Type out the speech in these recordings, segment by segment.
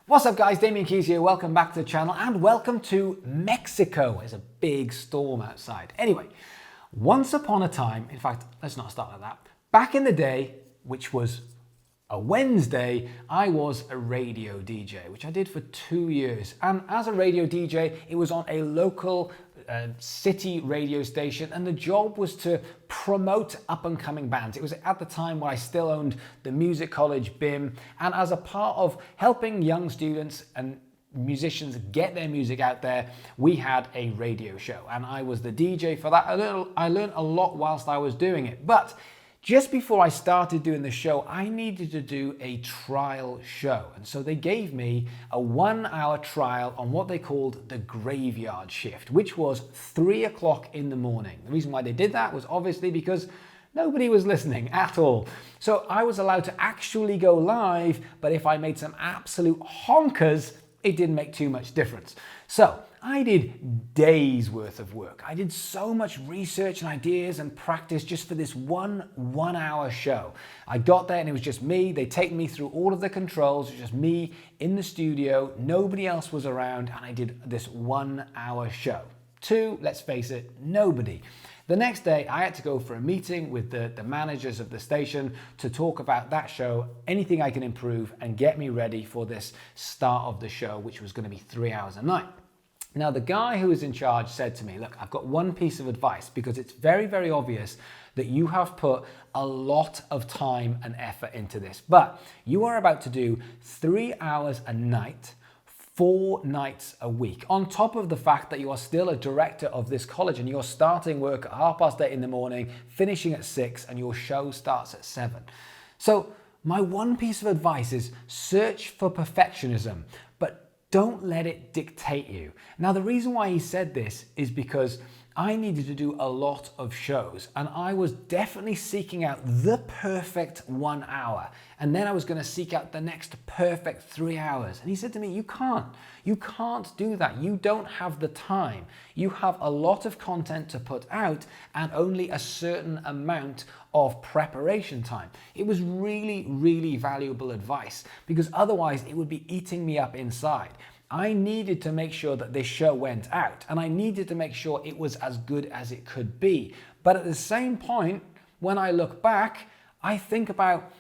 What's up guys, Damian Keyes here, welcome back to the channel and welcome to Mexico. There's a big storm outside. Anyway, once upon a time, in fact, let's not start like that. Back in the day, which was a Wednesday, I was a radio DJ, which I did for 2 years. And as a radio DJ, it was on a local city radio station, and the job was to promote up-and-coming bands. It was at the time where I still owned the music college BIM, and as a part of helping young students and musicians get their music out there, we had a radio show, and I was the DJ for that. I learned a lot whilst I was doing it, but just before I started doing the show, I needed to do a trial show. And so they gave me a 1-hour trial on what they called the graveyard shift, which was 3 o'clock in the morning. The reason why they did that was obviously because nobody was listening at all. So I was allowed to actually go live, but if I made some absolute honkers, it didn't make too much difference. So I did days worth of work. I did so much research and ideas and practice just for this one-hour show. I got there and it was just me. They take me through all of the controls. It was just me in the studio. Nobody else was around, and I did this 1-hour show. Let's face it, nobody. The next day, I had to go for a meeting with the managers of the station to talk about that show, anything I can improve, and get me ready for this start of the show, which was going to be 3 hours a night. Now, the guy who was in charge said to me, look, I've got one piece of advice, because it's very, very obvious that you have put a lot of time and effort into this, but you are about to do 3 hours a night, 4 nights a week, on top of the fact that you are still a director of this college and you're starting work at 8:30 in the morning, finishing at 6, and your show starts at 7. So my one piece of advice is search for perfectionism, but don't let it dictate you. Now, the reason why he said this is because I needed to do a lot of shows, and I was definitely seeking out the perfect 1 hour, and then I was going to seek out the next perfect 3 hours. And he said to me, you can't do that. You don't have the time. You have a lot of content to put out and only a certain amount of preparation time. It was really, really valuable advice, because otherwise it would be eating me up inside. I needed to make sure that this show went out, and I needed to make sure it was as good as it could be. But at the same point, when I look back, I think about,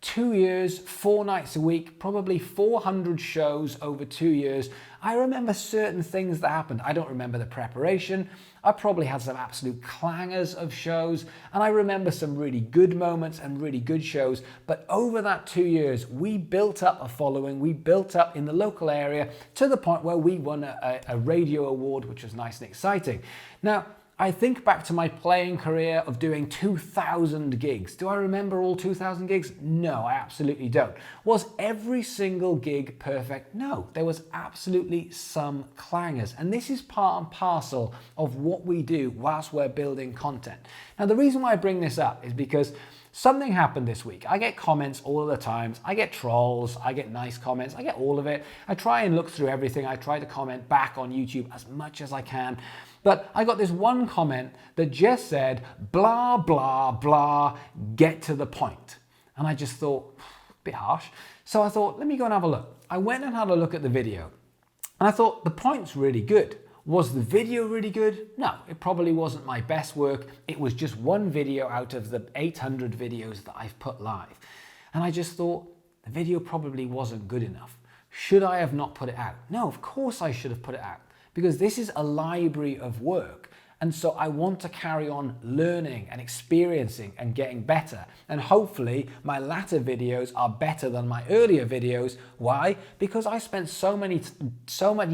2 years, 4 nights a week, probably 400 shows over 2 years. I remember certain things that happened. I don't remember the preparation. I probably had some absolute clangers of shows, and I remember some really good moments and really good shows. But over that 2 years, we built up a following. We built up in the local area to the point where we won a radio award, which was nice and exciting. Now, I think back to my playing career of doing 2,000 gigs. Do I remember all 2,000 gigs? No, I absolutely don't. Was every single gig perfect? No, there was absolutely some clangers. And this is part and parcel of what we do whilst we're building content. Now, the reason why I bring this up is because something happened this week. I get comments all of the times. I get trolls. I get nice comments. I get all of it. I try and look through everything. I try to comment back on YouTube as much as I can. But I got this one comment that just said, blah, blah, blah, get to the point. And I just thought, a bit harsh. So I thought, let me go and have a look. I went and had a look at the video. And I thought, the point's really good. Was the video really good? No, it probably wasn't my best work. It was just one video out of the 800 videos that I've put live. And I just thought, the video probably wasn't good enough. Should I have not put it out? No, of course I should have put it out, because this is a library of work. And so I want to carry on learning and experiencing and getting better. And hopefully my latter videos are better than my earlier videos. Why? Because I spent so many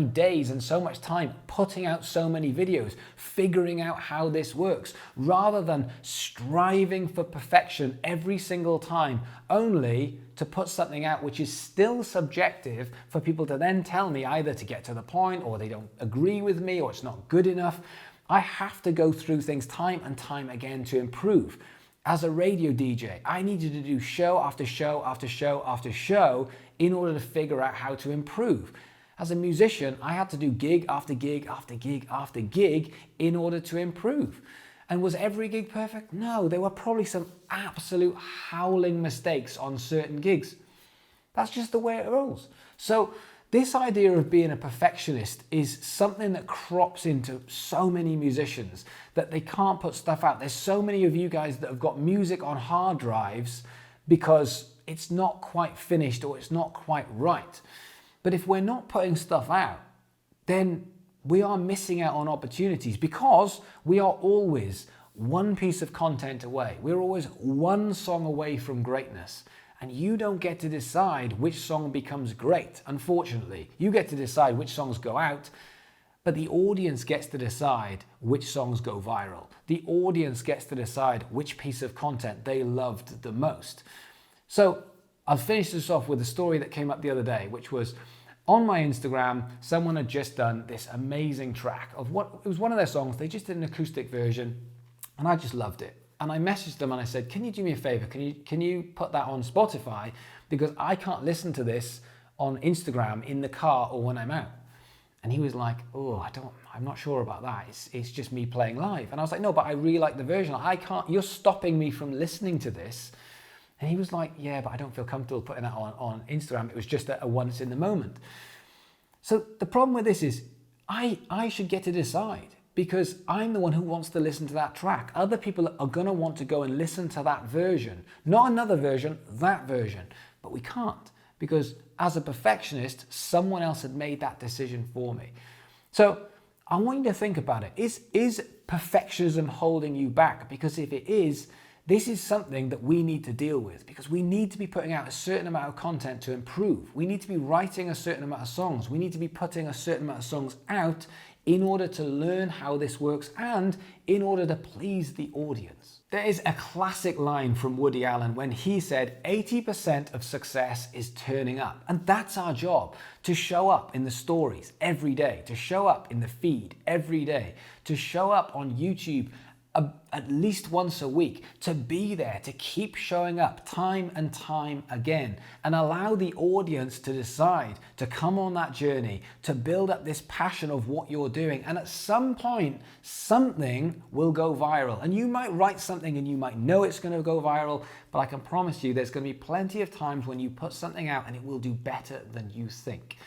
days and so much time putting out so many videos, figuring out how this works, rather than striving for perfection every single time, only to put something out which is still subjective for people to then tell me either to get to the point, or they don't agree with me, or it's not good enough. I have to go through things time and time again to improve. As a radio DJ, I needed to do show after show after show after show in order to figure out how to improve. As a musician, I had to do gig after gig after gig after gig in order to improve. And was every gig perfect? No, there were probably some absolute howling mistakes on certain gigs. That's just the way it rolls. So this idea of being a perfectionist is something that crops into so many musicians that they can't put stuff out. There's so many of you guys that have got music on hard drives because it's not quite finished or it's not quite right. But if we're not putting stuff out, then we are missing out on opportunities because we are always one piece of content away. We're always one song away from greatness. And you don't get to decide which song becomes great, unfortunately. You get to decide which songs go out, but the audience gets to decide which songs go viral. The audience gets to decide which piece of content they loved the most. So I'll finish this off with a story that came up the other day, which was on my Instagram, someone had just done this amazing track of it was one of their songs. They just did an acoustic version, and I just loved it. And I messaged them and I said, can you do me a favor? Can you put that on Spotify? Because I can't listen to this on Instagram in the car or when I'm out. And he was like, oh, I'm not sure about that. It's just me playing live. And I was like, no, but I really like the version. You're stopping me from listening to this. And he was like, yeah, but I don't feel comfortable putting that on Instagram. It was just a once in the moment. So the problem with this is I should get to decide, because I'm the one who wants to listen to that track. Other people are going to want to go and listen to that version, not another version, that version. But we can't, because as a perfectionist, someone else had made that decision for me. So I want you to think about it. Is perfectionism holding you back? Because if it is, this is something that we need to deal with, because we need to be putting out a certain amount of content to improve. We need to be writing a certain amount of songs. We need to be putting a certain amount of songs out in order to learn how this works and in order to please the audience. There is a classic line from Woody Allen when he said 80% of success is turning up. And that's our job, to show up in the stories every day, to show up in the feed every day, to show up on YouTube at least once a week, to be there, to keep showing up time and time again, and allow the audience to decide to come on that journey, to build up this passion of what you're doing. And at some point, something will go viral. And you might write something and you might know it's going to go viral, but I can promise you there's going to be plenty of times when you put something out and it will do better than you think.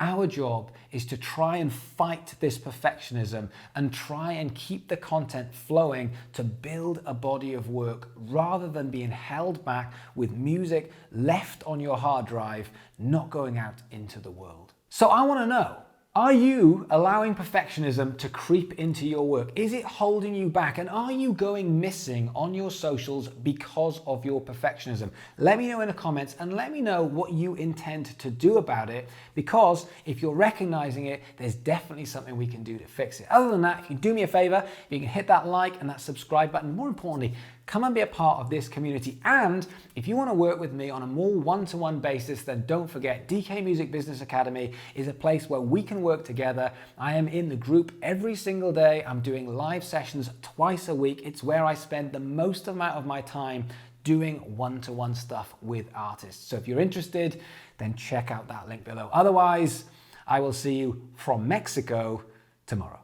Our job is to try and fight this perfectionism and try and keep the content flowing to build a body of work, rather than being held back with music left on your hard drive, not going out into the world. So I want to know, are you allowing perfectionism to creep into your work? Is it holding you back? And are you going missing on your socials because of your perfectionism? Let me know in the comments, and let me know what you intend to do about it, because if you're recognizing it, there's definitely something we can do to fix it. Other than that, if you do me a favor, you can hit that like and that subscribe button. More importantly, come and be a part of this community. And if you want to work with me on a more one-to-one basis, then don't forget, DK Music Business Academy is a place where we can work together. I am in the group every single day. I'm doing live sessions twice a week. It's where I spend the most amount of my time doing one-to-one stuff with artists. So if you're interested, then check out that link below. Otherwise, I will see you from Mexico tomorrow.